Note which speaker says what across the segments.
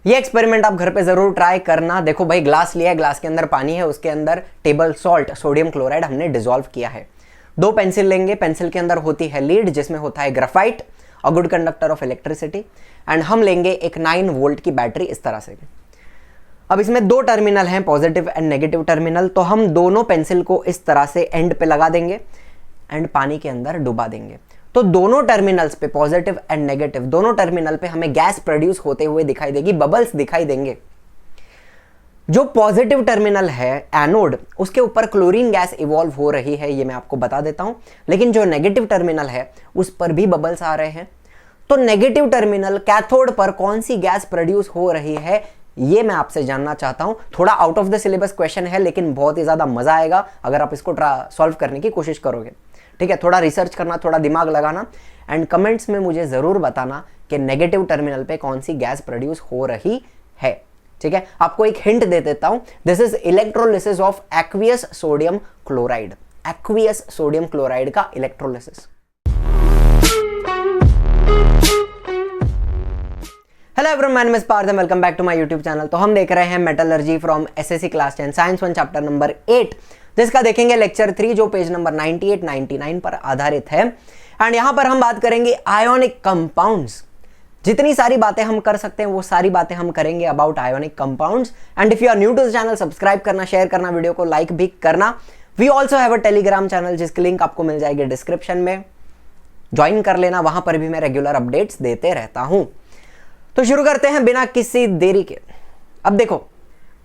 Speaker 1: ये एक्सपेरिमेंट आप घर पे जरूर ट्राई करना। देखो भाई, ग्लास लिया है, ग्लास के अंदर पानी है, उसके अंदर टेबल सॉल्ट सोडियम क्लोराइड हमने डिसॉल्व किया है। 2 पेंसिल लेंगे, पेंसिल के अंदर होती है लीड जिसमें होता है graphite, a good conductor of electricity, and हम लेंगे एक 9 वोल्ट की बैटरी इस तरह से। अब इसमें 2 टर्मिनल हैं, पॉजिटिव एंड नेगेटिव टर्मिनल, तो हम दोनों पेंसिल को इस तरह से एंड पे लगा देंगे एंड पानी के अंदर डुबा देंगे। तो दोनों टर्मिनल्स पे, पॉजिटिव एंड नेगेटिव दोनों टर्मिनल पे हमें गैस प्रोड्यूस होते हुए दिखाई देगी, बबल्स दिखाई देंगे। जो पॉजिटिव टर्मिनल है एनोड, उसके ऊपर क्लोरीन गैस इवॉल्व हो रही है, ये मैं आपको बता देता हूं। लेकिन जो नेगेटिव टर्मिनल है उस पर भी बबल्स आ रहे हैं। तो नेगेटिव टर्मिनल कैथोड पर कौन सी गैस प्रोड्यूस हो रही है, ये मैं आपसे जानना चाहता हूं। थोड़ा out of the syllabus question है, लेकिन बहुत ही ज्यादा मजा आएगा अगर आप इसको सॉल्व करने की कोशिश करोगे। ठीक है, थोड़ा रिसर्च करना, थोड़ा दिमाग लगाना, एंड कमेंट्स में मुझे जरूर बताना कि नेगेटिव टर्मिनल पे कौन सी गैस प्रोड्यूस हो रही है। ठीक है, आपको एक हिंट दे देता हूं, this is electrolysis of aqueous sodium chloride, aqueous sodium chloride का electrolysis. Hello everyone, my name is Parth, welcome back to my YouTube channel. तो हम देख रहे हैं metallurgy from SSC class 10 science 1 chapter number 8, जिसका देखेंगे लेक्चर 3 जो पेज नंबर 98 99 पर आधारित है। एंड यहां पर हम बात करेंगे आयोनिक कंपाउंड्स। जितनी सारी बातें हम कर सकते हैं वो सारी बातें हम करेंगे about ionic compounds. And if you are new to the channel, subscribe करना, शेयर करना, वीडियो को लाइक भी करना। We also have a Telegram channel जिसकी लिंक आपको मिल जाएगी डिस्क्रिप्शन में, ज्वाइन कर लेना, वहां पर भी मैं रेगुलर अपडेट्स देते रहता हूं। तो शुरू करते हैं बिना किसी देरी के। अब देखो,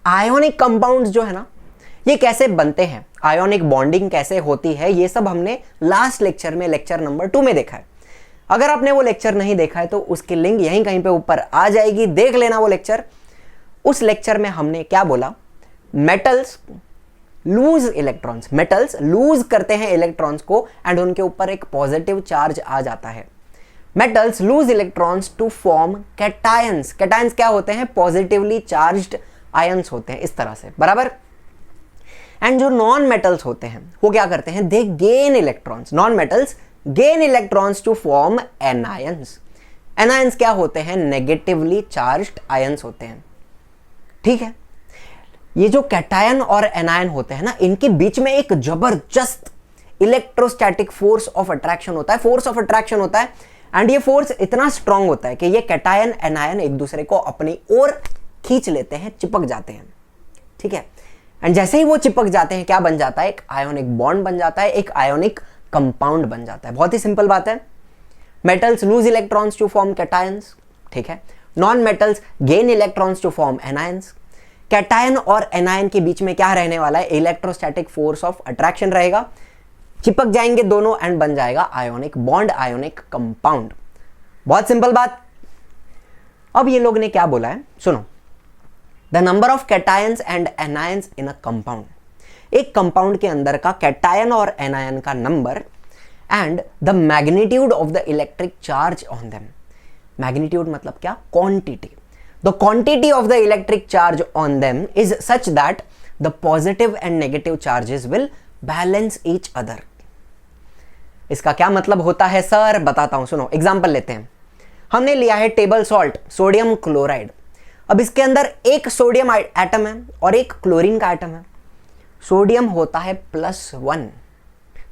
Speaker 1: आयोनिक कंपाउंड्स जो है ना, ये कैसे बनते हैं, आयोनिक बॉन्डिंग कैसे होती है, ये सब हमने लास्ट लेक्चर में, लेक्चर नंबर 2 में देखा है। अगर आपने वो लेक्चर नहीं देखा है तो उसकी लिंक यहीं कहीं पे ऊपर आ जाएगी, देख लेना वो लेक्चर। उस लेक्चर में हमने क्या बोला, metals lose electrons, metals lose करते हैं इलेक्ट्रॉन्स को एंड उनके ऊपर एक पॉजिटिव चार्ज आ जाता है। Metals lose electrons to form cations. Cations क्या होते हैं, पॉजिटिवली चार्ज्ड आयंस होते हैं, इस तरह से, बराबर। एंड जो नॉन मेटल्स होते हैं वो क्या करते हैं, they gain electrons, non metals gain electrons to form anions. Anions क्या होते हैं, नेगेटिवली चार्ज्ड आयंस होते हैं। ठीक है, ये जो कैटायन और एनायन होते हैं ना, इनके बीच में एक जबरदस्त इलेक्ट्रोस्टैटिक फोर्स ऑफ अट्रैक्शन होता है, फोर्स ऑफ अट्रैक्शन होता है। एंड ये फोर्स इतना स्ट्रांग होता है कि ये कैटायन एनायन एक दूसरे को अपनी ओर खींच लेते हैं, चिपक जाते हैं। ठीक है, एंड जैसे ही वो चिपक जाते हैं क्या बन जाता है, एक आयोनिक बॉन्ड बन जाता है, एक आयोनिक कंपाउंड बन जाता है। बहुत ही सिंपल बात है। Metals lose electrons to form cations, ठीक है, non metals gain electrons to form anions. Cation और एनायन के बीच में क्या रहने वाला है, इलेक्ट्रोस्टैटिक फोर्स ऑफ अट्रैक्शन रहेगा, चिपक जाएंगे दोनों एंड बन जाएगा आयोनिक बॉन्ड, आयोनिक कंपाउंड। बहुत सिंपल बात। अब ये लोग ने क्या बोला है, सुनो, the number of cations and anions in a compound, एक कंपाउंड के अंदर का कैटायन और एनायन का number and the magnitude of the electric charge on them. Magnitude मतलब क्या, quantity. The quantity of the electric charge on them is such that the positive and negative charges will balance each other. इसका क्या मतलब होता है sir, बताता हूं, सुनो। एग्जांपल लेते हैं, हमने लिया है टेबल सॉल्ट सोडियम क्लोराइड। अब इसके अंदर एक सोडियम एटम है और एक क्लोरीन का एटम है। सोडियम होता है +1,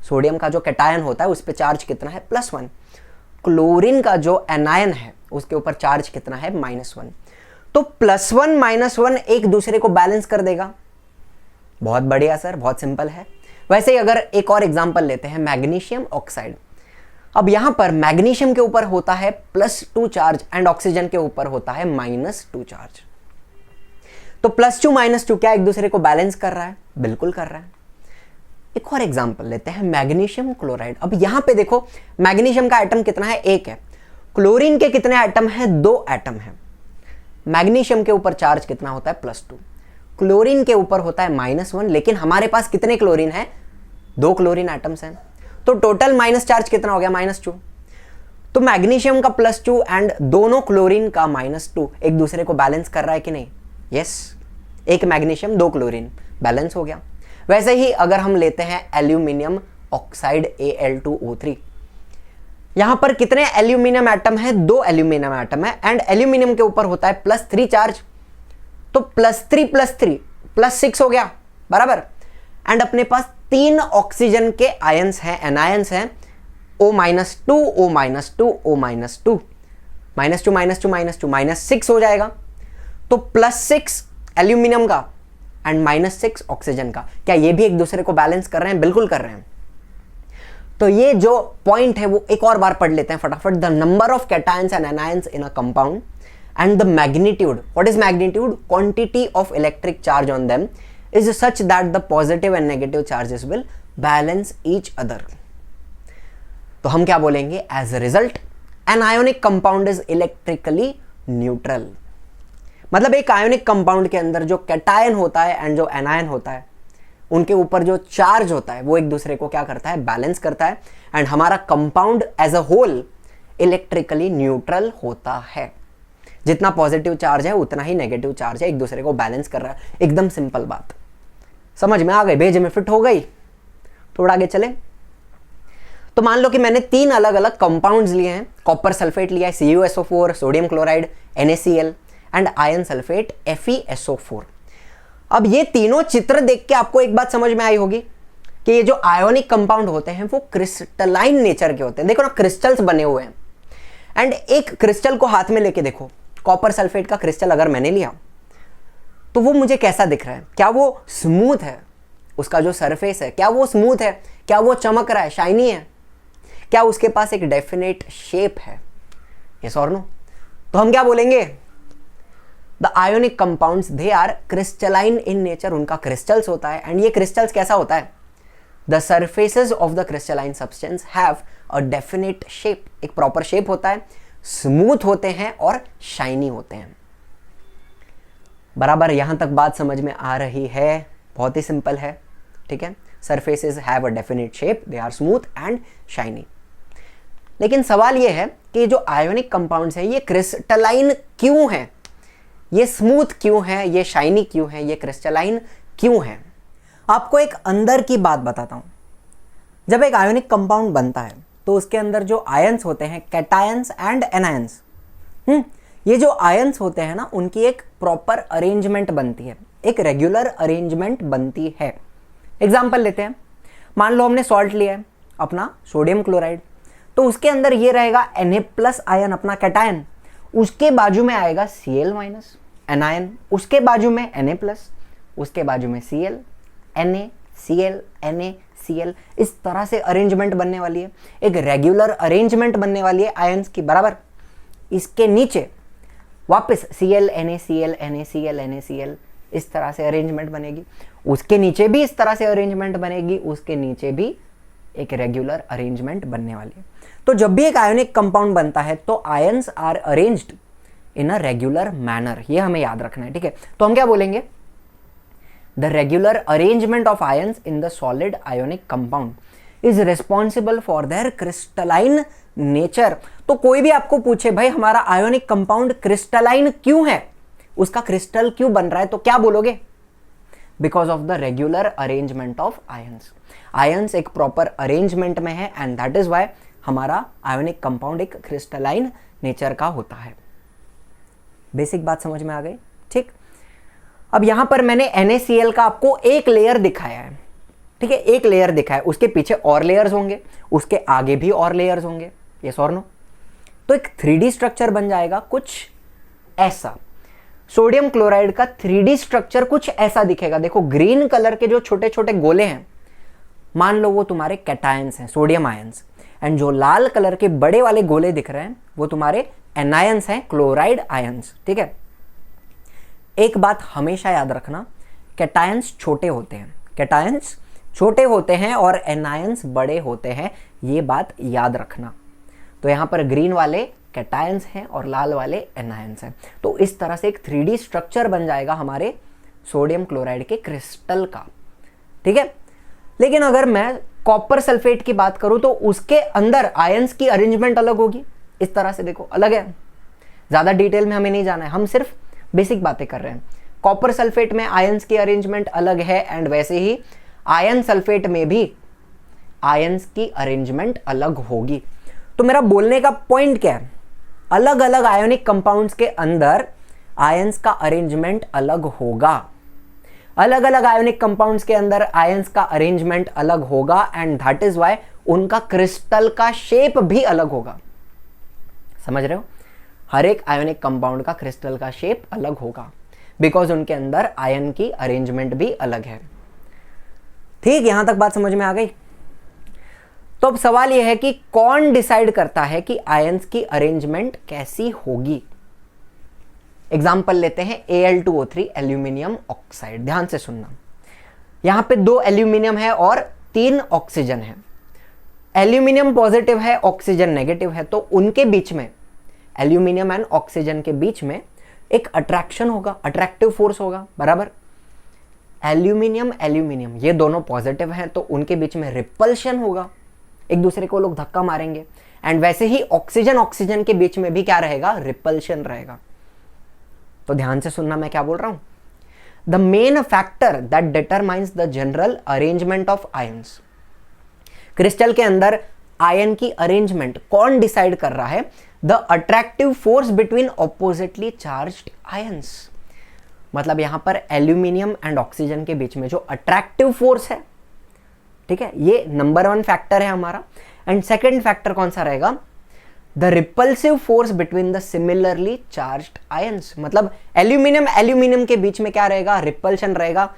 Speaker 1: सोडियम का जो कैटायन होता है उस पर चार्ज कितना है, +1। क्लोरीन का जो एनायन है उसके ऊपर चार्ज कितना है, -1। तो +1 -1 एक दूसरे को बैलेंस कर देगा। बहुत बढ़िया सर, बहुत सिंपल है। वैसे ही अगर एक और एग्जांपल लेते हैं, मैग्नीशियम ऑक्साइड। अब यहां पर मैग्नीशियम के ऊपर होता है +2 चार्ज एंड ऑक्सीजन के ऊपर होता है -2 चार्ज। तो +2 -2 क्या एक दूसरे को बैलेंस कर रहा है, बिल्कुल कर रहा है। एक और एग्जांपल लेते हैं, मैग्नीशियम क्लोराइड। अब यहां पे देखो, मैग्नीशियम का एटम कितना है, 1 है। क्लोरीन के कितने एटम है, 2 एटम है। मैग्नीशियम के ऊपर चार्ज कितना होता है, +2। क्लोरीन के ऊपर होता है -1, लेकिन हमारे पास कितने क्लोरीन है, 2 क्लोरीन एटम्स हैं। तो टोटल माइनस चार्ज कितना हो गया, -2। तो मैग्नीशियम का +2 एंड दोनों क्लोरीन का -2 एक दूसरे को बैलेंस कर रहा है कि नहीं, यस। एक मैग्नीशियम 2 क्लोरीन, बैलेंस हो गया। वैसे ही अगर हम लेते हैं एल्यूमिनियम ऑक्साइड Al2O3, यहां पर कितने एल्यूमिनियम एटम है? 2 एल्यूमिनियम एटम है एंड एल्यूमिनियम के ऊपर होता है +3 चार्ज, तो +3 +6 हो गया बराबर। एंड अपने पास 3 ऑक्सीजन के आयंस हैं, एनायंस हैं, O-2 O-2 O-2 -2 -2 हो जाएगा। तो +6 एल्यूमिनियम का एंड -6 ऑक्सीजन का, क्या ये भी एक दूसरे को बैलेंस कर रहे हैं? बिल्कुल कर रहे हैं। तो ये जो पॉइंट है वो एक और बार पढ़ लेते हैं फटाफट। The number of cations and anions in a compound and the magnitude, what is magnitude? Quantity of electric charge on them is such that the positive and negative charges will balance each other. तो हम क्या बोलेंगे? as a result an ionic compound is electrically neutral. मतलब एक ionic compound के अंदर जो cation होता है एंड जो एनायन होता है, उनके ऊपर जो चार्ज होता है वो एक दूसरे को क्या करता है? बैलेंस करता है। एंड हमारा compound as a whole electrically neutral होता है। जितना पॉजिटिव चार्ज है उतना ही नेगेटिव चार्ज है, एक दूसरे को बैलेंस कर रहा है। एकदम सिंपल बात, समझ में आ गई? भेज में फिट हो गई? थोड़ा आगे चले तो मान लो कि मैंने 3 अलग अलग कंपाउंड्स लिए हैं। कॉपर सल्फेट लिया है CuSO4, sodium chloride NaCl and iron sulphate FeSO4। अब ये तीनों चित्र देख के आपको एक बात समझ में आई होगी कि ये जो आयोनिक कंपाउंड होते हैं वो क्रिस्टलाइन नेचर के होते हैं। देखो ना, क्रिस्टल्स बने हुए हैं। एंड एक क्रिस्टल को हाथ में लेके देखो, कॉपर सल्फेट का क्रिस्टल अगर मैंने लिया तो वो मुझे कैसा दिख रहा है? क्या वो स्मूथ है? उसका जो सरफेस है क्या वो स्मूथ है? क्या वो चमक रहा है, शाइनी है? क्या उसके पास एक डेफिनेट शेप है? यस और नो? तो हम क्या बोलेंगे? The ionic compounds they are crystalline in nature. उनका क्रिस्टल्स होता है एंड ये क्रिस्टल्स कैसा होता है? The surfaces of the crystalline substance have a definite shape. एक प्रॉपर शेप होता है, स्मूथ होते हैं और शाइनी होते हैं। बराबर, यहां तक बात समझ में आ रही है? बहुत ही सिंपल है, ठीक है। Surfaces have a definite shape, they are smooth and shiny. लेकिन सवाल यह है कि जो आयोनिक कंपाउंड्स हैं ये क्रिस्टलाइन क्यों हैं? ये स्मूथ क्यों है? ये शाइनी क्यों है? ये क्रिस्टलाइन क्यों है? आपको एक अंदर की बात बताता हूं। जब एक आयोनिक कंपाउंड बनता है तो उसके अंदर जो आयंस होते हैं, कैटायंस एंड एनायंस, ये जो आयंस होते हैं ना, उनकी एक प्रॉपर अरेंजमेंट बनती है, एक रेगुलर अरेंजमेंट बनती है। एग्जाम्पल लेते हैं, मान लो हमने सॉल्ट लिया है अपना सोडियम क्लोराइड, तो उसके अंदर ये रहेगा Na+ आयन अपना कैटायन, उसके बाजू में आएगा Cl- एनायन, उसके बाजू में Na+, उसके बाजू में Cl, Na, Cl, Na, Cl। इस तरह से अरेंजमेंट बनने वाली है, एक रेगुलर अरेंजमेंट बनने वाली है आयंस की, बराबर। इसके नीचे वापस Cl, Na, Cl, Na, Cl, Na, Cl, इस तरह से अरेंजमेंट बनेगी। उसके नीचे भी इस तरह से अरेंजमेंट बनेगी, उसके नीचे भी एक रेगुलर अरेंजमेंट बनने वाली है। तो जब भी एक आयोनिक कंपाउंड बनता है तो ions are arranged in a regular manner, ये हमें याद रखना है, ठीक है। तो हम क्या बोलेंगे? The regular arrangement of ions in the solid ionic compound is responsible for their crystalline nature। तो कोई भी आपको पूछे भाई हमारा आयोनिक कंपाउंड क्रिस्टलाइन क्यों है, उसका क्रिस्टल क्यों बन रहा है, तो क्या बोलोगे? Because of the regular arrangement of ions. Ions एक प्रॉपर अरेंजमेंट में है एंड दैट इज वाई हमारा आयोनिक कंपाउंड एक क्रिस्टलाइन नेचर का होता है। बेसिक बात समझ में आ गई, ठीक। अब यहां पर मैंने NaCl का आपको एक लेयर दिखाया है, ठीक है, एक लेयर दिखाया है, उसके पीछे और लेयर्स होंगे, उसके आगे भी और लेयर्स होंगे, यस और नो? तो एक 3D स्ट्रक्चर बन जाएगा कुछ ऐसा। सोडियम क्लोराइड का 3D स्ट्रक्चर कुछ ऐसा दिखेगा। देखो ग्रीन कलर के जो छोटे छोटे गोले हैं, मान लो वो तुम्हारे कैटायंस हैं, सोडियम आयंस, एंड जो लाल कलर के बड़े वाले गोले दिख रहे हैं वो तुम्हारे एनायंस हैं, क्लोराइड आयंस, ठीक है। एक बात हमेशा याद रखना, कैटायंस छोटे होते हैं, कैटायंस छोटे होते हैं और एनायंस बड़े होते हैं, ये बात याद रखना। तो यहां पर ग्रीन वाले कैटायंस हैं और लाल वाले एनायंस हैं। तो इस तरह से एक 3D स्ट्रक्चर बन जाएगा हमारे सोडियम क्लोराइड के क्रिस्टल का, ठीक है। लेकिन अगर मैं कॉपर सल्फेट की बात करूं तो उसके अंदर आयंस की अरेंजमेंट अलग होगी, इस तरह से देखो अलग है। ज्यादा डिटेल में हमें नहीं जाना है, हम सिर्फ बेसिक बातें कर रहे हैं। कॉपर सल्फेट में आयंस की अरेंजमेंट अलग है एंड वैसे ही आयन सल्फेट में भी आयंस की अरेंजमेंट अलग होगी। तो मेरा बोलने का पॉइंट क्या है, अलग अलग आयोनिक कंपाउंड्स के अंदर आयंस का अरेंजमेंट अलग होगा, अलग अलग आयोनिक कंपाउंड्स के अंदर आयंस का अरेंजमेंट अलग होगा, एंड दैट इज व्हाई उनका क्रिस्टल का शेप भी अलग होगा। समझ रहे हो, हर एक आयोनिक कंपाउंड का क्रिस्टल का शेप अलग होगा बिकॉज उनके अंदर आयन की अरेंजमेंट भी अलग है। ठीक, यहां तक बात समझ में आ गई। तो अब सवाल यह है कि कौन डिसाइड करता है कि आयंस की अरेंजमेंट कैसी होगी। एग्जाम्पल लेते हैं Al2O3 एल्यूमिनियम ऑक्साइड। ध्यान से सुनना, यहां पे 2 एल्यूमिनियम है और 3 ऑक्सीजन है। एल्यूमिनियम पॉजिटिव है, ऑक्सीजन नेगेटिव है, तो उनके बीच में, एल्यूमिनियम एंड ऑक्सीजन के बीच में एक अट्रैक्शन होगा, अट्रैक्टिव फोर्स होगा, बराबर। एल्यूमिनियम एल्यूमिनियम ये दोनों पॉजिटिव हैं तो उनके बीच में रिपल्शन होगा, एक दूसरे को लोग धक्का मारेंगे। एंड वैसे ही ऑक्सीजन ऑक्सीजन के बीच में भी क्या रहेगा, रिपल्शन रहेगा। तो ध्यान से सुनना मैं क्या बोल रहा हूं। The main factor that determines the general arrangement of ions, crystal के अंदर आयन की अरेंजमेंट कौन डिसाइड कर रहा है, the attractive force between oppositely charged ions. मतलब यहां पर एल्यूमिनियम एंड ऑक्सीजन के बीच में जो अट्रैक्टिव फोर्स है, ठीक है, ये नंबर 1 फैक्टर है हमारा। एंड सेकंड फैक्टर कौन सा रहेगा, the repulsive force between the similarly charged ions. मतलब एल्यूमिनियम एल्यूमिनियम के बीच में क्या रहेगा, रिपल्शन रहेगा।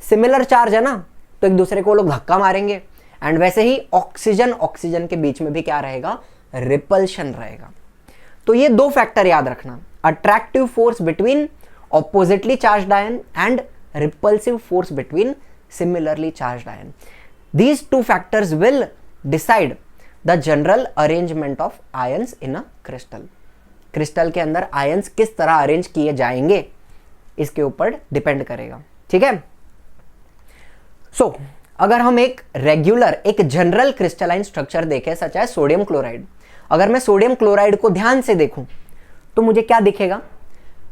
Speaker 1: सिमिलर चार्ज है ना, तो एक दूसरे को लोग धक्का मारेंगे। एंड वैसे ही ऑक्सीजन ऑक्सीजन के बीच में भी क्या रहेगा, रिपल्शन रहेगा। तो ये 2 फैक्टर याद रखना, attractive force between oppositely charged ion and repulsive force between similarly charged ion. These 2 factors will decide the general arrangement of ions in a crystal. Crystal के अंदर आयंस किस तरह अरेंज किए जाएंगे इसके ऊपर डिपेंड करेगा, ठीक है। सो अगर हम एक रेगुलर, एक जनरल क्रिस्टलाइन स्ट्रक्चर देखें सच है सोडियम क्लोराइड, अगर मैं सोडियम क्लोराइड को ध्यान से देखूं तो मुझे क्या दिखेगा,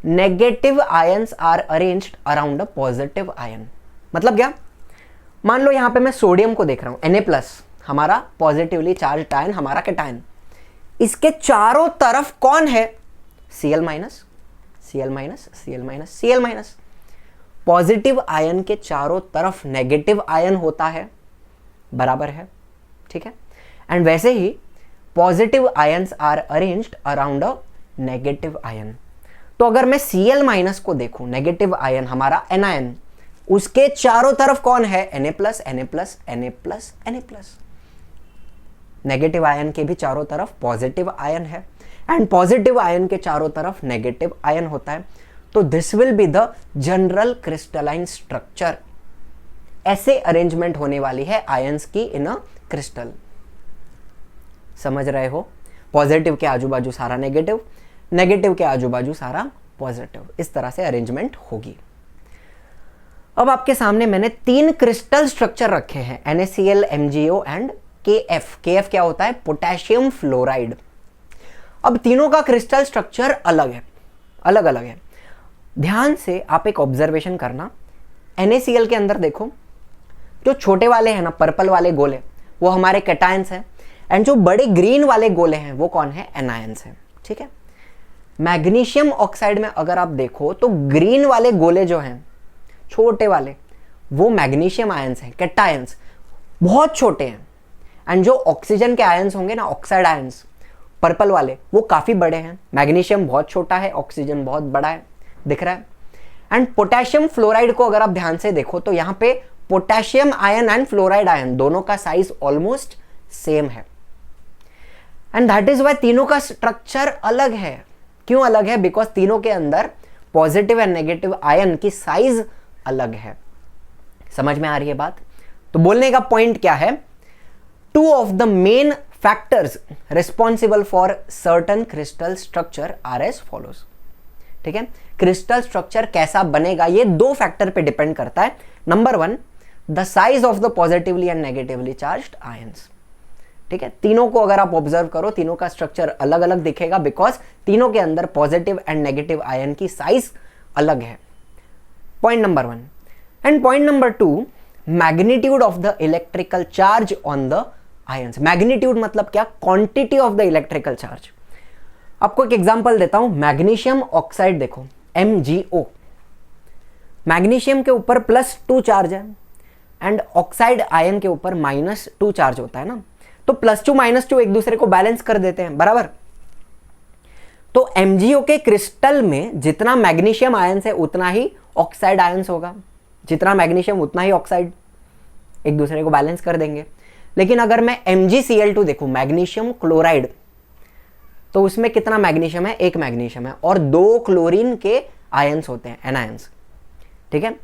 Speaker 1: negative ions are arranged around a positive ion. मतलब क्या, मान लो यहां पे मैं सोडियम को देख रहा हूं, Na+, हमारा पॉजिटिवली चार्ज्ड आयन, हमारा कैटायन, इसके चारों तरफ कौन है, Cl-, Cl-, Cl-, Cl-। Positive ion के चारों तरफ नेगेटिव आयन होता है, बराबर है, ठीक है। एंड वैसे ही positive ions are arranged around a negative ion. तो अगर मैं Cl- को देखूं, नेगेटिव आयन हमारा एनायन, उसके चारों तरफ कौन है, Na+, Na+, Na+। Negative ion के भी चारों तरफ पॉजिटिव आयन है एंड पॉजिटिव आयन के चारों तरफ नेगेटिव आयन होता है। तो this will be the general crystalline structure. ऐसे अरेंजमेंट होने वाली है आयंस की इन अ क्रिस्टल। समझ रहे हो, पॉजिटिव के आजू बाजू सारा नेगेटिव, नेगेटिव के आजू बाजू सारा पॉजिटिव, इस तरह से अरेंजमेंट होगी। अब आपके सामने मैंने 3 क्रिस्टल स्ट्रक्चर रखे हैं, NaCl, MgO and KF। KF क्या होता है, पोटेशियम फ्लोराइड। अब तीनों का क्रिस्टल स्ट्रक्चर अलग है, अलग अलग है। ध्यान से आप एक ऑब्जर्वेशन करना, NaCl के अंदर देखो, जो छोटे वाले हैं ना, पर्पल वाले गोले, वो हमारे कैटायंस हैं, एंड जो बड़े ग्रीन वाले गोले हैं वो कौन है, एनायंस हैं, ठीक है। मैग्नीशियम ऑक्साइड में अगर आप देखो तो ग्रीन वाले गोले जो हैं, छोटे वाले, वो मैग्नीशियम आयंस हैं, कैटायंस, बहुत छोटे हैं। एंड जो ऑक्सीजन के आयंस होंगे ना, ऑक्साइड आयंस, पर्पल वाले, वो काफी बड़े हैं। मैग्नीशियम बहुत छोटा है, ऑक्सीजन बहुत बड़ा है, दिख रहा है। एंड पोटेशियम फ्लोराइड को अगर आप ध्यान से देखो तो यहां पे potassium ion and fluoride ion दोनों का साइज ऑलमोस्ट सेम है। एंड दैट इज वाई तीनों का स्ट्रक्चर अलग है। क्यों अलग है, बिकॉज तीनों के अंदर पॉजिटिव एंड नेगेटिव आयन की साइज अलग है। समझ में आ रही है बात। तो बोलने का पॉइंट क्या है, 2 of the main factors responsible for certain crystal structure are as follows. ठीक है, क्रिस्टल स्ट्रक्चर कैसा बनेगा ये 2 फैक्टर पे डिपेंड करता है। Number 1, the size of the positively and negatively charged ions. ठीक है, तीनों को अगर आप ऑब्जर्व करो, तीनों का स्ट्रक्चर अलग अलग दिखेगा, बिकॉज तीनों के अंदर पॉजिटिव एंड नेगेटिव आयन की साइज अलग है। Point number 1 and point number 2, magnitude of the electrical charge on the ions. Magnitude मतलब क्या? Quantity of the electrical charge. आपको एक एग्जांपल देता हूं, मैग्नीशियम ऑक्साइड देखो, MgO। मैग्नीशियम के ऊपर +2 चार्ज है एंड ऑक्साइड आयन के ऊपर -2 चार्ज होता है ना, तो +2 -2 एक दूसरे को बैलेंस कर देते हैं, बराबर। तो MgO के क्रिस्टल में जितना मैग्नीशियम आयंस है उतना ही ऑक्साइड आयंस होगा, जितना मैग्नीशियम उतना ही ऑक्साइड, एक दूसरे को बैलेंस कर देंगे। लेकिन अगर मैं MgCl2 देखूं, मैग्नीशियम क्लोराइड, तो उसमें कितना मैग्नीशियम है? 1 मैग्नीशियम है और 2 क्लोरीन के आयंस होते हैं, एनायंस, ठीक है।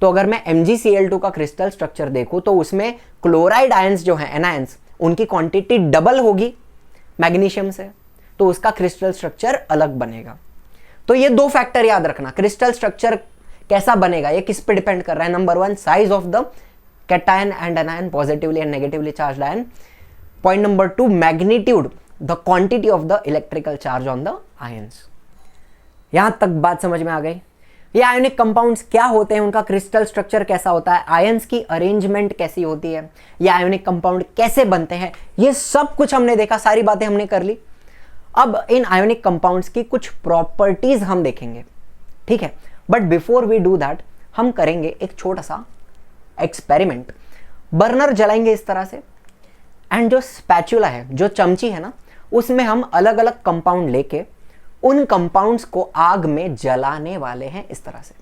Speaker 1: तो अगर मैं MgCl2 का क्रिस्टल स्ट्रक्चर देखूं तो उसमें क्लोराइड आयंस जो है, एनायंस, उनकी क्वांटिटी डबल होगी मैग्नीशियम से, तो उसका क्रिस्टल स्ट्रक्चर अलग बनेगा। तो ये 2 फैक्टर याद रखना। क्रिस्टल स्ट्रक्चर कैसा बनेगा ये किस पे डिपेंड कर रहा है? Number 1, size of the cation and anion, positively and negatively charged ion. Point number 2, magnitude, the quantity of the electrical charge on the ions. यहां तक बात समझ में आ गई? ये आयोनिक कंपाउंड्स क्या होते हैं, उनका क्रिस्टल स्ट्रक्चर कैसा होता है, आयंस की अरेंजमेंट कैसी होती है, ये आयोनिक कंपाउंड कैसे बनते हैं, ये सब कुछ हमने देखा, सारी बातें हमने कर ली। अब इन आयोनिक कंपाउंड्स की कुछ प्रॉपर्टीज हम देखेंगे, ठीक है। But before we do that, हम करेंगे एक छोटा सा एक्सपेरिमेंट। बर्नर जलाएंगे इस तरह से एंड जो स्पैचुला है, जो चमची है ना, उसमें हम अलग अलग कंपाउंड लेके उन कंपाउंड्स को आग में जलाने वाले हैं इस तरह से,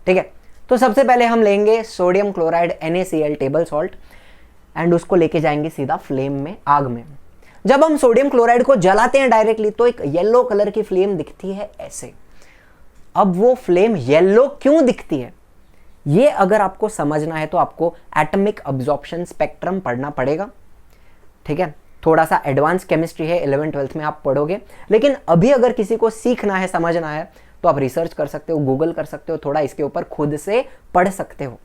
Speaker 1: ठीक है। तो सबसे पहले हम लेंगे sodium chloride NaCl table salt and उसको लेके जाएंगे सीधा फ्लेम में, आग में। जब हम सोडियम क्लोराइड को जलाते हैं डायरेक्टली तो एक येलो कलर की फ्लेम दिखती है ऐसे। अब वो फ्लेम येलो क्यों दिखती है, ये अगर आपको समझना है तो आपको एटॉमिक अब्जॉर्प्शन स्पेक्ट्रम पढ़ना पड़ेगा, ठीक है। थोड़ा सा एडवांस केमिस्ट्री है, 11th-12th में आप पढ़ोगे। लेकिन अभी अगर किसी को सीखना है, समझना है, तो आप रिसर्च कर सकते हो, गूगल कर सकते हो, थोड़ा इसके ऊपर खुद से पढ़ सकते हो।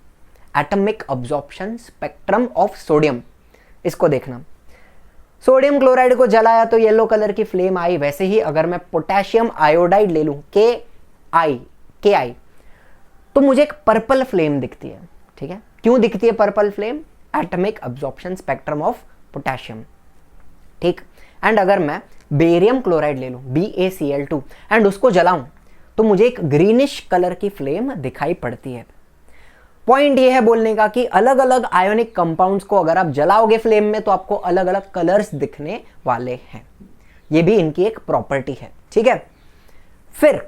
Speaker 1: Atomic absorption spectrum of sodium, इसको देखना। सोडियम क्लोराइड को जलाया तो येलो कलर की फ्लेम आई। वैसे ही अगर मैं पोटेशियम आयोडाइड ले लूं, KI, तो मुझे एक पर्पल फ्लेम दिखती है, ठीक है। क्यों दिखती है purple flame? Atomic absorption spectrum of potassium, ठीक। एंड अगर मैं बेरियम क्लोराइड ले लूं, BaCl2, एंड उसको जलाऊं तो मुझे एक ग्रीनिश कलर की फ्लेम दिखाई पड़ती है। पॉइंट ये है बोलने का कि अलग अलग आयोनिक कंपाउंड्स को अगर आप जलाओगे फ्लेम में तो आपको अलग अलग कलर्स दिखने वाले हैं। ये भी इनकी एक प्रॉपर्टी है, ठीक है। फिर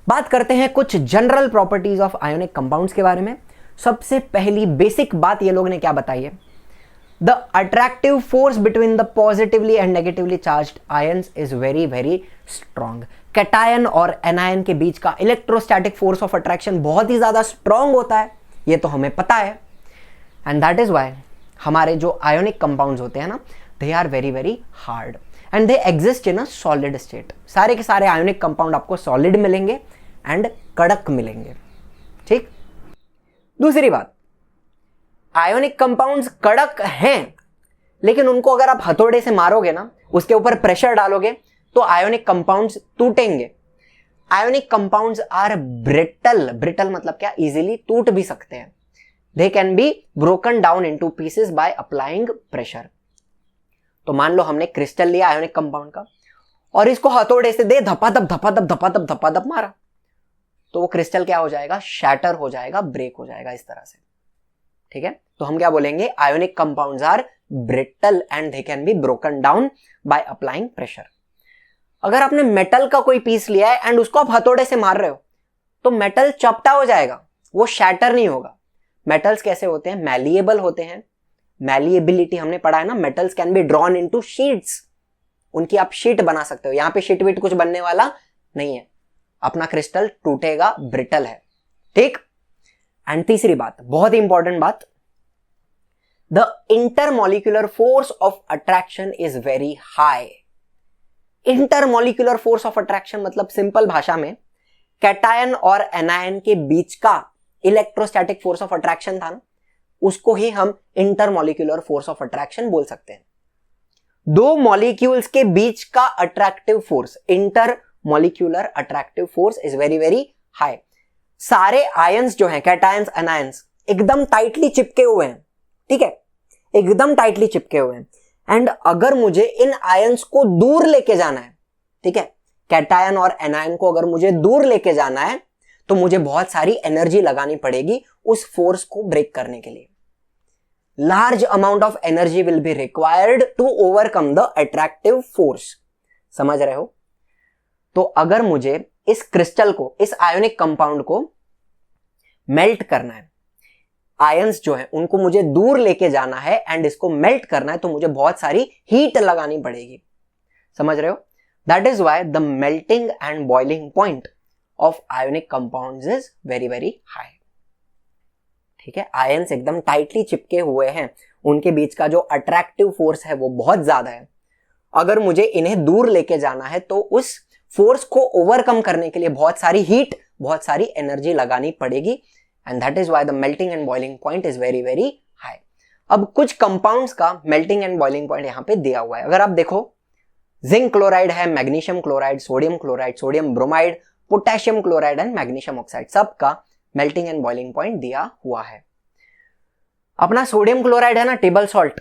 Speaker 1: बात करते हैं कुछ general properties of ionic compounds के बारे में। सबसे पहली बेसिक बात ये लोग ने क्या बताई है? The attractive force between the positively and negatively charged ions is very very strong. Cation और एनायन के बीच का इलेक्ट्रोस्टैटिक फोर्स ऑफ अट्रैक्शन बहुत ही ज्यादा स्ट्रांग होता है, ये तो हमें पता है। एंड दैट इज वाई हमारे जो आयोनिक कंपाउंड्स होते हैं ना, they are very very hard and they exist in a solid state. सारे के सारे आयोनिक कंपाउंड आपको सॉलिड मिलेंगे एंड कड़क मिलेंगे, ठीक। दूसरी बात, आयोनिक कंपाउंड्स कड़क हैं, लेकिन उनको अगर आप हथौड़े से मारोगे ना, उसके ऊपर प्रेशर डालोगे तो आयोनिक कंपाउंड्स टूटेंगे। Ionic compounds are brittle, brittle मतलब क्या? इजीली टूट भी सकते हैं। They can be broken down into pieces by applying pressure. तो मान लो हमने क्रिस्टल लिया आयोनिक कंपाउंड का और इसको हथौड़े से दे धपाधप मारा, तो वो क्रिस्टल क्या हो जाएगा? शैटर हो जाएगा, ब्रेक हो जाएगा इस तरह से, ठीक है। तो हम क्या बोलेंगे? Ionic compounds are brittle and they can be broken down by applying pressure. अगर आपने मेटल का कोई पीस लिया है एंड उसको आप हथौड़े से मार रहे हो तो मेटल चपटा हो जाएगा, वो शैटर नहीं होगा। मेटल्स कैसे होते हैं? मैलिएबल होते हैं। मैलिएबिलिटी हमने पढ़ा है ना, metals can be drawn into sheets, उनकी आप शीट बना सकते हो। यहां पे शीट वीट कुछ बनने वाला नहीं है, अपना क्रिस्टल टूटेगा, ब्रिटल है, ठीक। एंड तीसरी बात, बहुत ही इंपॉर्टेंट बात, the intermolecular force of attraction is very high. Intermolecular force of attraction मतलब सिंपल भाषा में कैटायन और एनायन के बीच का इलेक्ट्रोस्टैटिक फोर्स ऑफ अट्रैक्शन था ना, उसको ही हम इंटरमॉलिक्यूलर फोर्स ऑफ अट्रैक्शन बोल सकते हैं। दो मॉलिक्यूल्स के बीच का attractive force, intermolecular attractive force is very very high. सारे आयंस जो हैं, कैटायंस एनायंस, एकदम टाइटली चिपके हुए हैं, ठीक है, एकदम टाइटली चिपके हुए हैं। एंड अगर मुझे इन आयंस को दूर लेके जाना है, ठीक है, कैटायन और एनायन को अगर मुझे दूर लेके जाना है तो मुझे बहुत सारी एनर्जी लगानी पड़ेगी उस फोर्स को ब्रेक करने के लिए। Large amount of energy will be required to overcome the attractive force. समझ रहे हो? तो अगर मुझे इस क्रिस्टल को, इस आयोनिक कंपाउंड को मेल्ट करना है, आयंस जो है उनको मुझे दूर लेके जाना है एंड इसको मेल्ट करना है, तो मुझे बहुत सारी हीट लगानी पड़ेगी। समझ रहे हो? That is why the melting and boiling point of ionic compounds is very very high. ठीक है, आयंस एकदम टाइटली चिपके हुए हैं, उनके बीच का जो अट्रैक्टिव फोर्स है वो बहुत ज्यादा है। अगर मुझे इन्हें दूर लेके जाना है तो उस फोर्स को ओवरकम करने के लिए बहुत सारी हीट, बहुत सारी एनर्जी लगानी पड़ेगी, and that is why the melting and boiling point is very very high. अब कुछ कंपाउंड्स का मेल्टिंग एंड बॉइलिंग पॉइंट यहां पे दिया हुआ है। अगर आप देखो, जिंक क्लोराइड है, magnesium chloride, sodium chloride, sodium bromide, potassium chloride and magnesium oxide, सबका मेल्टिंग एंड बॉइलिंग पॉइंट दिया हुआ है। अपना सोडियम क्लोराइड है ना, टेबल सॉल्ट,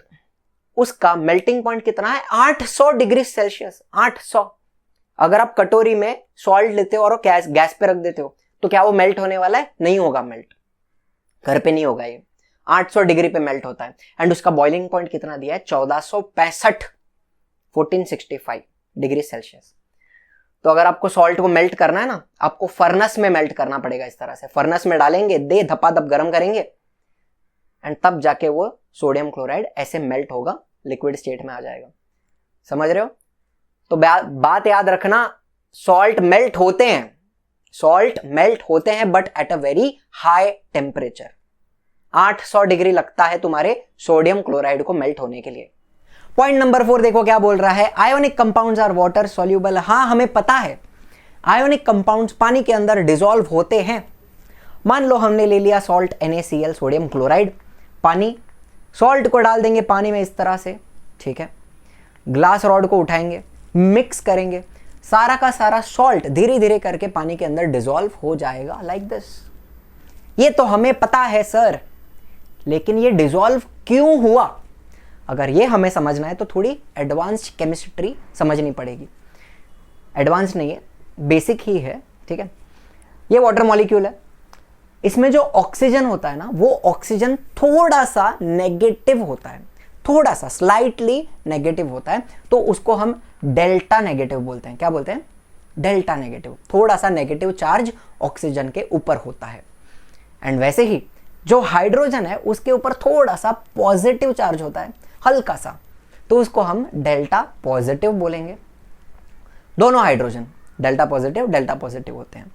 Speaker 1: उसका मेल्टिंग पॉइंट कितना है? 800 डिग्री सेल्सियस। 800। अगर आप कटोरी में सॉल्ट लेते हो और गैस पे रख देते हो तो क्या वो मेल्ट होने वाला है? नहीं होगा मेल्ट, घर पे नहीं होगा ये। 800 डिग्री पे मेल्ट होता है। एंड उसका बॉइलिंग पॉइंट कितना दिया है? 1465, 1465 डिग्री सेल्सियस। तो अगर आपको सॉल्ट को मेल्ट करना है ना, आपको फर्नेस में मेल्ट करना पड़ेगा। इस तरह से फर्नेस में डालेंगे, दे धपाधप गर्म करेंगे, एंड तब जाके वो सोडियम क्लोराइड ऐसे मेल्ट होगा, लिक्विड स्टेट में आ जाएगा। समझ रहे हो? तो बात याद रखना, सॉल्ट मेल्ट होते हैं, सॉल्ट मेल्ट होते हैं, but at a very high temperature. 800 degree लगता है तुम्हारे सोडियम क्लोराइड को मेल्ट होने के लिए। पॉइंट नंबर 4 देखो क्या बोल रहा है, ionic compounds are water soluble. हाँ, हमें पता है आयोनिक कंपाउंड्स पानी के अंदर डिसॉल्व होते हैं। मान लो हमने ले लिया सॉल्ट NaCl, सोडियम क्लोराइड, पानी, सॉल्ट को डाल देंगे पानी में इस तरह से, ठीक है, ग्लास रॉड को उठाएंगे, मिक्स करेंगे, सारा का सारा सॉल्ट धीरे धीरे करके पानी के अंदर डिसॉल्व हो जाएगा, लाइक दिस। ये तो हमें पता है सर, लेकिन ये डिसॉल्व क्यों हुआ? अगर ये हमें समझना है तो थोड़ी एडवांस्ड केमिस्ट्री समझनी पड़ेगी। एडवांस नहीं है, बेसिक ही है, ठीक है। ये वाटर मॉलिक्यूल है, इसमें जो ऑक्सीजन होता है ना, वो ऑक्सीजन थोड़ा सा नेगेटिव होता है, थोड़ा सा स्लाइटली नेगेटिव होता है, तो उसको हम डेल्टा नेगेटिव बोलते हैं। क्या बोलते हैं? Delta negative. थोड़ा सा नेगेटिव चार्ज ऑक्सीजन के ऊपर होता है। एंड वैसे ही जो हाइड्रोजन है उसके ऊपर थोड़ा सा पॉजिटिव चार्ज होता है, हल्का सा, तो उसको हम डेल्टा पॉजिटिव बोलेंगे। दोनों हाइड्रोजन डेल्टा पॉजिटिव होते हैं,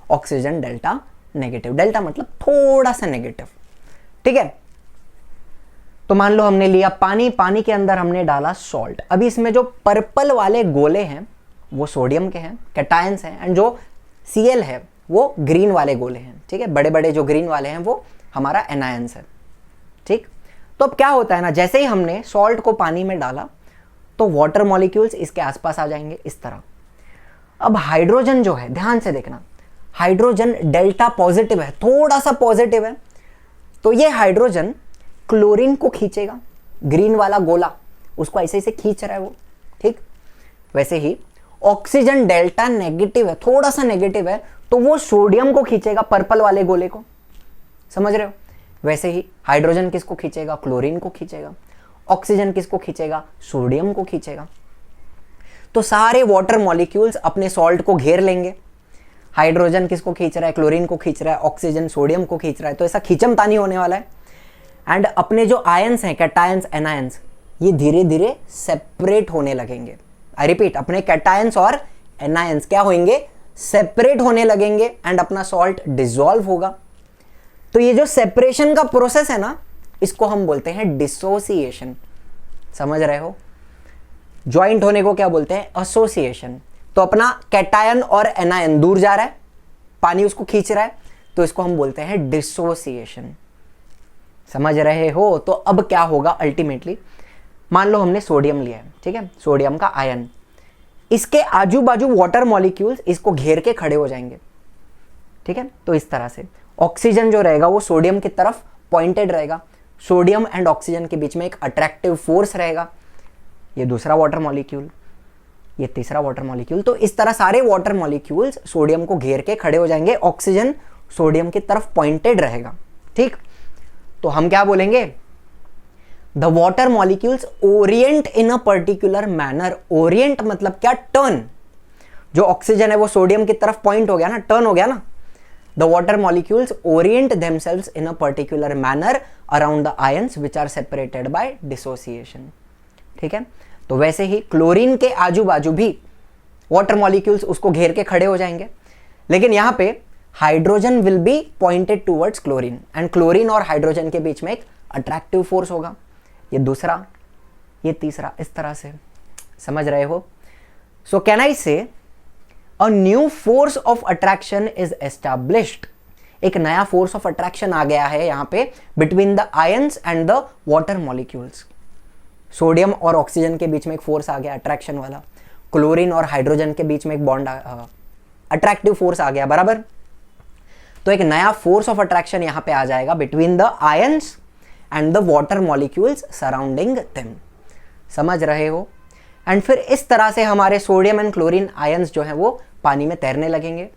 Speaker 1: ऑक्सीजन डेल्टा नेगेटिव। डेल्टा मतलब थोड़ा सा नेगेटिव, ठीक है। तो मान लो हमने लिया पानी, पानी के अंदर हमने डाला सॉल्ट। अभी इसमें जो पर्पल वाले गोले हैं वो सोडियम के हैं, कैटायंस हैं, एंड जो Cl है वो ग्रीन वाले गोले हैं, ठीक है। बड़े बड़े जो ग्रीन वाले हैं वो हमारा एनायंस है, ठीक। तो अब क्या होता है ना, जैसे ही हमने सॉल्ट को पानी में डाला तो वाटर मॉलिक्यूल्स इसके आसपास आ जाएंगे इस तरह। अब हाइड्रोजन जो है, ध्यान से देखना, हाइड्रोजन डेल्टा पॉजिटिव है, थोड़ा सा पॉजिटिव है, तो ये हाइड्रोजन क्लोरीन को खींचेगा, ग्रीन वाला गोला उसको ऐसे ऐसे खींच रहा है वो, ठीक। वैसे ही ऑक्सीजन डेल्टा नेगेटिव है, थोड़ा सा नेगेटिव है, तो वो सोडियम को खींचेगा, पर्पल वाले गोले को। समझ रहे हो? वैसे ही हाइड्रोजन किसको खींचेगा? क्लोरीन को खींचेगा। ऑक्सीजन किसको खींचेगा? सोडियम को खींचेगा। तो सारे वाटर मॉलिक्यूल्स अपने सॉल्ट को घेर लेंगे। हाइड्रोजन किसको खींच रहा है? क्लोरीन को खींच रहा है, ऑक्सीजन सोडियम को खींच रहा है, तो ऐसा खींचमतानी होने वाला है। एंड अपने जो आयंस हैं, कैटायंस, एनायंस, ये धीरे धीरे सेपरेट होने लगेंगे। आई रिपीट, अपने कैटायंस और एनायंस क्या होंगे? सेपरेट होने लगेंगे, एंड अपना सॉल्ट डिसॉल्व होगा। तो ये जो सेपरेशन का प्रोसेस है ना, इसको हम बोलते हैं डिसोसिएशन। समझ रहे हो? ज्वाइंट होने को क्या बोलते हैं? एसोसिएशन। तो अपना कैटायन और एनायन दूर जा रहा है, पानी उसको खींच रहा है, तो इसको हम बोलते हैं डिसोसिएशन। समझ रहे हो? तो अब क्या होगा अल्टीमेटली, मान लो हमने सोडियम लिया है, ठीक है, सोडियम का आयन, इसके आजू बाजू वाटर मॉलिक्यूल्स इसको घेर के खड़े हो जाएंगे, ठीक है। तो इस तरह से ऑक्सीजन जो रहेगा वो सोडियम की तरफ पॉइंटेड रहेगा, सोडियम एंड ऑक्सीजन के बीच में एक अट्रैक्टिव फोर्स रहेगा, ये दूसरा वाटर मॉलिक्यूल, ये तीसरा वाटर मॉलिक्यूल। तो इस तरह सारे वाटर मॉलिक्यूल्स सोडियम को घेर के खड़े हो जाएंगे, ऑक्सीजन सोडियम की तरफ पॉइंटेड रहेगा। ठीक, तो हम क्या बोलेंगे, the water molecules Orient in a particular manner. Orient मतलब क्या, टर्न। जो ऑक्सीजन है वो सोडियम की तरफ पॉइंट हो गया ना, टर्न हो गया ना। The water molecules orient themselves in a particular manner around the ions which are separated by dissociation. ठीक है, तो वैसे ही क्लोरीन के आजू बाजू भी वाटर मॉलिक्यूल्स उसको घेर के खड़े हो जाएंगे, लेकिन यहां पे hydrogen will be pointed towards chlorine, and chlorine और हाइड्रोजन के बीच में एक अट्रैक्टिव फोर्स होगा। ये दूसरा, ये तीसरा, इस तरह से, समझ रहे हो। सो कैन आई से a new force of attraction is established. एक नया फोर्स ऑफ अट्रैक्शन आ गया है यहां पे between the ions and the water molecules. Sodium और ऑक्सीजन के बीच में एक फोर्स आ गया अट्रैक्शन वाला, क्लोरीन और हाइड्रोजन के बीच में एक बॉन्ड अट्रैक्टिव फोर्स आ गया, बराबर। तो एक नया फोर्स ऑफ अट्रैक्शन यहां पे आ जाएगा between the ions and the water molecules surrounding them. समझ रहे हो। एंड फिर इस तरह से हमारे सोडियम एंड क्लोरीन आयंस जो है वो पानी में तैरने लगेंगे,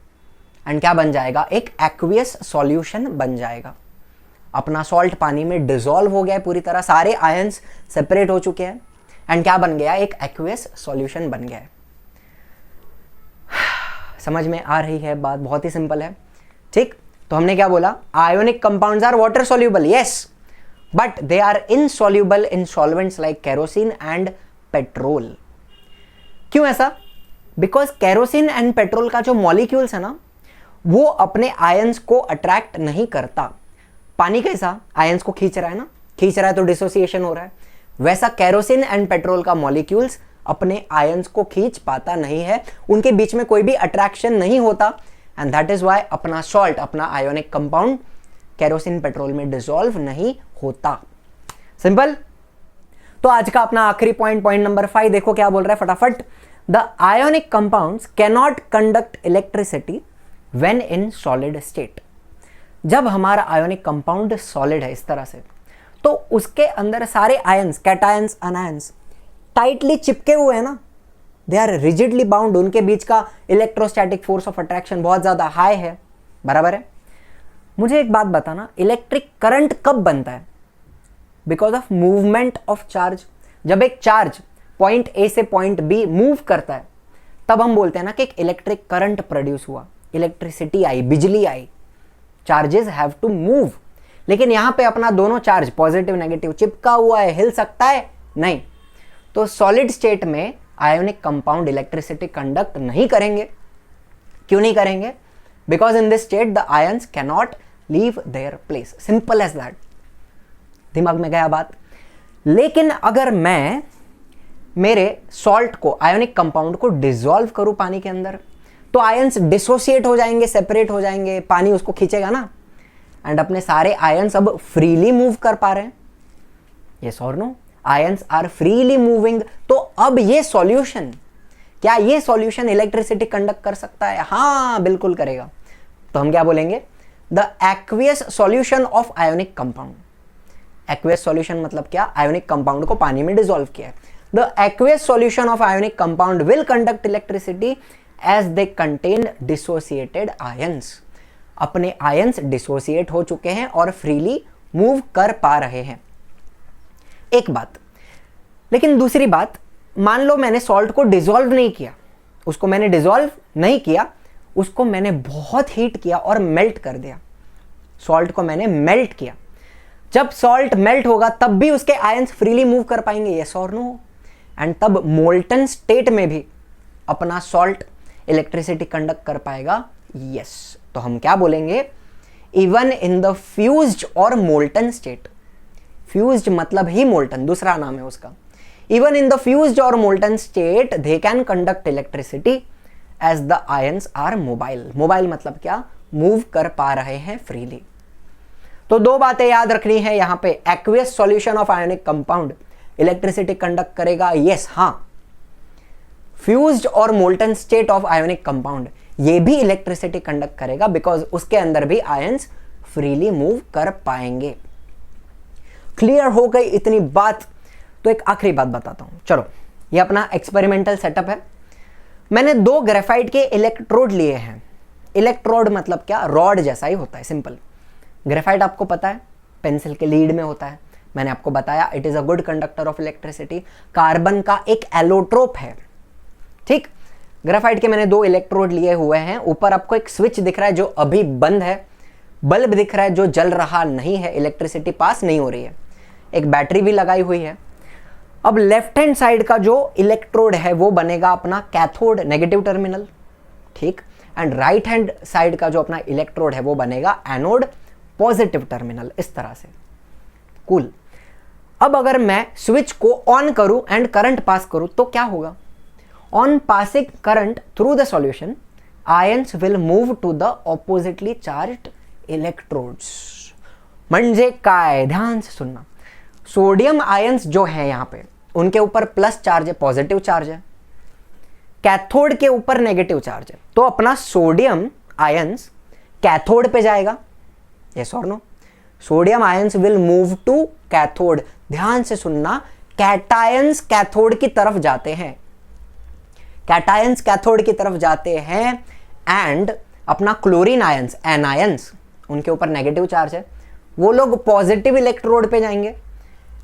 Speaker 1: एंड क्या बन जाएगा, एक एक्वियस सॉल्यूशन बन जाएगा। अपना सॉल्ट पानी में डिसॉल्व हो गया है पूरी तरह, सारे आयंस सेपरेट हो चुके हैं, एंड क्या बन गया, एक एक्वियस सॉल्यूशन बन गया है। समझ में आ रही है बात, बहुत ही सिंपल है। ठीक, तो हमने क्या बोला, ionic compounds are water soluble, yes, but they are insoluble in solvents like kerosene and petrol. क्यों ऐसा, बिकॉज केरोसिन एंड पेट्रोल का जो मॉलिक्यूल्स है ना, वो अपने आयंस को अट्रैक्ट नहीं करता। पानी कैसा आयंस को खींच रहा है ना, खींच रहा है तो डिसोसिएशन हो रहा है, वैसा केरोसिन एंड पेट्रोल का मॉलिक्यूल्स अपने आयंस को खींच पाता नहीं है, उनके बीच में कोई भी अट्रैक्शन नहीं होता, एंड दैट इज व्हाई अपना सॉल्ट, अपना आयोनिक कंपाउंड केरोसिन पेट्रोल में डिसॉल्व नहीं होता। सिंपल। तो आज का अपना आखिरी पॉइंट, पॉइंट नंबर 5, देखो क्या बोल रहा है फटाफट। The ionic compounds can not conduct electricity when in solid state. जब हमारा आयोनिक कंपाउंड सॉलिड है इस तरह से, तो उसके अंदर सारे आयंस, कैटायंस, अनायंस टाइटली चिपके हुए हैं ना, दे आर रिजिडली बाउंड, उनके बीच का इलेक्ट्रोस्टैटिक फोर्स ऑफ अट्रैक्शन बहुत ज्यादा हाई है, बराबर है। मुझे एक बात बताना, इलेक्ट्रिक करंट कब बनता है, because of movement of charge. जब एक चार्ज पॉइंट ए से पॉइंट बी मूव करता है, तब हम बोलते हैं ना कि एक इलेक्ट्रिक करंट प्रोड्यूस हुआ, इलेक्ट्रिसिटी आई, बिजली आई। चार्जेस हैव टू मूव, लेकिन यहां पे अपना दोनों चार्ज पॉजिटिव नेगेटिव चिपका हुआ है, हिल सकता है नहीं। तो सॉलिड स्टेट में आयोनिक कंपाउंड इलेक्ट्रिसिटी कंडक्ट नहीं करेंगे। क्यों नहीं करेंगे, because in this state the ions can not leave their place, simple as that. दिमाग में गया बात। लेकिन अगर मैं मेरे सॉल्ट को, आयोनिक कंपाउंड को डिसॉल्व करूं पानी के अंदर, तो आयंस डिसोसिएट हो जाएंगे, सेपरेट हो जाएंगे, पानी उसको खींचेगा ना, एंड अपने सारे आयंस अब फ्रीली मूव कर पा रहे हैं। यस और no, ions are freely moving. तो अब ये सॉल्यूशन, क्या ये सॉल्यूशन इलेक्ट्रिसिटी कंडक्ट कर सकता है? हाँ, बिल्कुल करेगा। तो हम क्या बोलेंगे, the aqueous solution of ionic compound. Aqueous solution मतलब क्या, आयोनिक कंपाउंड को पानी में डिसॉल्व किया है। The aqueous solution of ionic compound will conduct electricity as they contain dissociated ions. अपने आयंस डिसोसिएट हो चुके हैं और फ्रीली मूव कर पा रहे हैं। एक बात, लेकिन दूसरी बात, मान लो मैंने सॉल्ट को डिसॉल्व नहीं किया, उसको मैंने डिसॉल्व नहीं किया, उसको मैंने बहुत हीट किया और मेल्ट कर दिया। सॉल्ट को मैंने मेल्ट किया। जब सॉल्ट मेल्ट होगा तब भी उसके आयंस फ्रीली मूव कर पाएंगे, यस और नो? एंड तब मोल्टन स्टेट में भी अपना सॉल्ट इलेक्ट्रिसिटी कंडक्ट कर पाएगा, यस। तो हम क्या बोलेंगे, इवन इन द फ्यूज्ड और मोल्टन स्टेट। फ्यूज्ड मतलब ही मोल्टन, दूसरा नाम है उसका। इवन इन द फ्यूज्ड और molten state they can conduct electricity as the ions are mobile. Mobile मतलब क्या, मूव कर पा रहे हैं फ्रीली। तो दो बातें याद रखनी है यहां पे, aqueous solution of ionic compound electricity conduct करेगा, यस, हाँ। फ्यूज्ड और molten state of ionic compound ये भी इलेक्ट्रिसिटी कंडक्ट करेगा, बिकॉज उसके अंदर भी आयंस फ्रीली मूव कर पाएंगे। क्लियर हो गई इतनी बात? तो एक आखिरी बात बताता हूं, चलो ये अपना एक्सपेरिमेंटल सेटअप है। मैंने 2 ग्रेफाइट के इलेक्ट्रोड लिए हैं। इलेक्ट्रोड मतलब क्या, रॉड जैसा ही होता है, सिंपल। ग्रेफाइट आपको पता है पेंसिल के लीड में होता है, मैंने आपको बताया it is a good conductor of electricity. Carbon का एक एलोट्रोप है, ठीक। ग्रेफाइट के मैंने 2 इलेक्ट्रोड लिए हुए हैं। ऊपर आपको एक स्विच दिख रहा है जो अभी बंद है, बल्ब दिख रहा है जो जल रहा नहीं है, इलेक्ट्रिसिटी पास नहीं हो रही है, एक बैटरी भी लगाई हुई है। अब लेफ्ट हैंड साइड का जो इलेक्ट्रोड है वो बनेगा अपना कैथोड, नेगेटिव टर्मिनल, ठीक। एंड राइट हैंड साइड का जो अपना इलेक्ट्रोड है वो बनेगा एनोड, पॉजिटिव टर्मिनल, इस तरह से। कूल। अब अगर मैं स्विच को ऑन करूं एंड करंट पास करूं तो क्या होगा? On passing current through the solution ions will move to the oppositely charged electrodes. म्हणजे काय, ध्यान से सुनना। सोडियम आयन्स जो है यहां पे, उनके ऊपर प्लस चार्ज है, पॉजिटिव चार्ज है, कैथोड के ऊपर नेगेटिव चार्ज है। तो अपना सोडियम आयन्स कैथोड पे जाएगा, यस और no? Sodium ions will move to cathode. ध्यान से सुनना, कैटायंस कैथोड की तरफ जाते हैं, कैटायंस कैथोड की तरफ जाते हैं। एंड अपना क्लोरीन आयन्स, एनायंस, उनके ऊपर नेगेटिव चार्ज है, वो लोग पॉजिटिव इलेक्ट्रोड पे जाएंगे।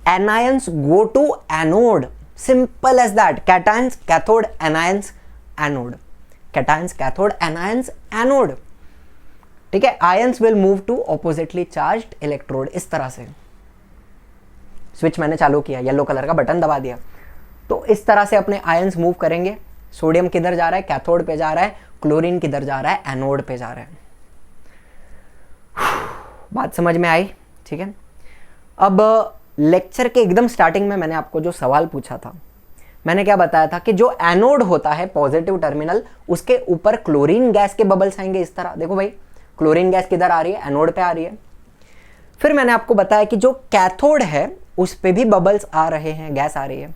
Speaker 1: Anions go to anode, simple as that. Cations cathode, anions anode, cations cathode, anions anode, ठीक है। Ions will move to oppositely charged electrode, इस तरह से। स्विच मैंने चालू किया, येलो कलर का बटन दबा दिया, तो इस तरह से अपने आयंस मूव करेंगे। सोडियम किधर जा रहा है? कैथोड पे जा रहा है। क्लोरीन किधर जा रहा है? एनोड पे जा रहा है। बात समझ में आई? ठीक है। अब लेक्चर के एकदम स्टार्टिंग में मैंने आपको जो सवाल पूछा था, मैंने क्या बताया था कि जो एनोड होता है, पॉजिटिव टर्मिनल, उसके ऊपर क्लोरीन गैस के बबल्स आएंगे इस तरह। देखो भाई, क्लोरीन गैस किधर आ रही है? एनोड पे आ रही है। फिर मैंने आपको बताया कि जो कैथोड है उस पे भी बबल्स आ रहे हैं, गैस आ रही है।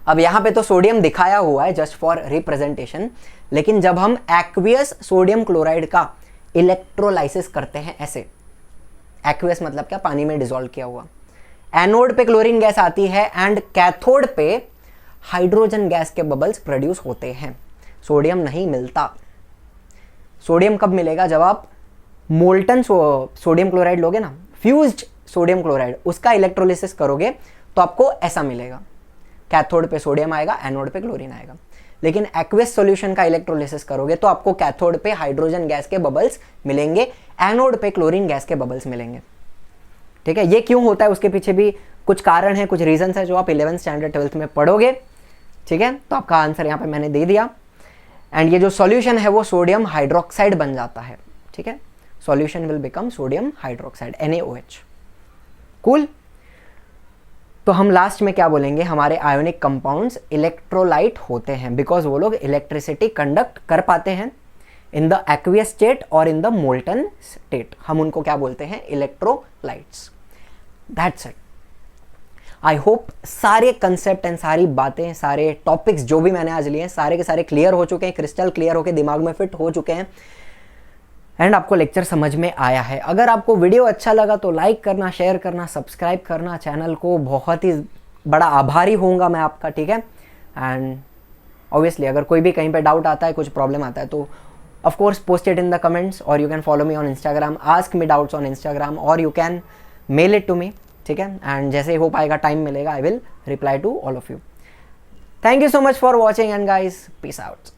Speaker 1: अब यहां पे तो सोडियम दिखाया हुआ है जस्ट फॉर रिप्रेजेंटेशन, लेकिन जब हम एक्वियस सोडियम क्लोराइड का इलेक्ट्रोलाइसिस करते हैं, ऐसे, एक्वियस मतलब क्या? पानी में डिसॉल्व किया हुआ। एनोड पे क्लोरीन गैस आती है एंड कैथोड पे हाइड्रोजन गैस के बबल्स प्रोड्यूस होते हैं। सोडियम नहीं मिलता। सोडियम कब मिलेगा? जब आप मोल्टन सोडियम क्लोराइड लोगे ना, फ्यूज्ड सोडियम क्लोराइड, उसका इलेक्ट्रोलिसिस करोगे तो आपको ऐसा मिलेगा। कैथोड पे सोडियम आएगा, एनोड पे क्लोरीन आएगा। लेकिन एक्वियस सॉल्यूशन का इलेक्ट्रोलिसिस करोगे तो आपको कैथोड पे हाइड्रोजन गैस के बबल्स मिलेंगे, एनोड पे क्लोरीन गैस के बबल्स मिलेंगे, ठीक है। ये क्यों होता है, उसके पीछे भी कुछ कारण है, कुछ रीजंस है जो आप 11th स्टैंडर्ड 12th में पढ़ोगे, ठीक है। तो आपका आंसर यहाँ पे मैंने दे दिया। एंड ये जो सॉल्यूशन है वो सोडियम हाइड्रोक्साइड बन जाता है, ठीक है। Solution will become sodium hydroxide, NaOH। Cool. तो हम लास्ट में क्या बोलेंगे? हमारे आयोनिक कंपाउंड्स इलेक्ट्रोलाइट होते हैं बिकॉज वो लोग इलेक्ट्रिसिटी कंडक्ट कर पाते हैं इन द एक्वियस स्टेट और इन द मोल्टन स्टेट। हम उनको क्या बोलते हैं? Electrolytes. That's it. I hope सारे कंसेप्ट एंड सारी बातें, सारे टॉपिक्स जो भी मैंने आज लिए हैं, सारे के सारे क्लियर हो चुके हैं, क्रिस्टल क्लियर होकर दिमाग में फिट हो चुके हैं एंड आपको लेक्चर समझ में आया है। अगर आपको वीडियो अच्छा लगा तो लाइक करना, शेयर करना, सब्सक्राइब करना चैनल को। बहुत ही बड़ा आभारी होऊंगा मैं आपका, ठीक है। एंड ऑब्वियसली अगर कोई भी कहीं पे डाउट आता है, कुछ प्रॉब्लम आता है, तो of course post it in the comments और you can follow me on Instagram, ask me doubts on Instagram, और you can mail it to me, ठीक है। एंड जैसे ही हो पाएगा, टाइम मिलेगा, I will reply to all of you. Thank you so much for watching and guys, peace out.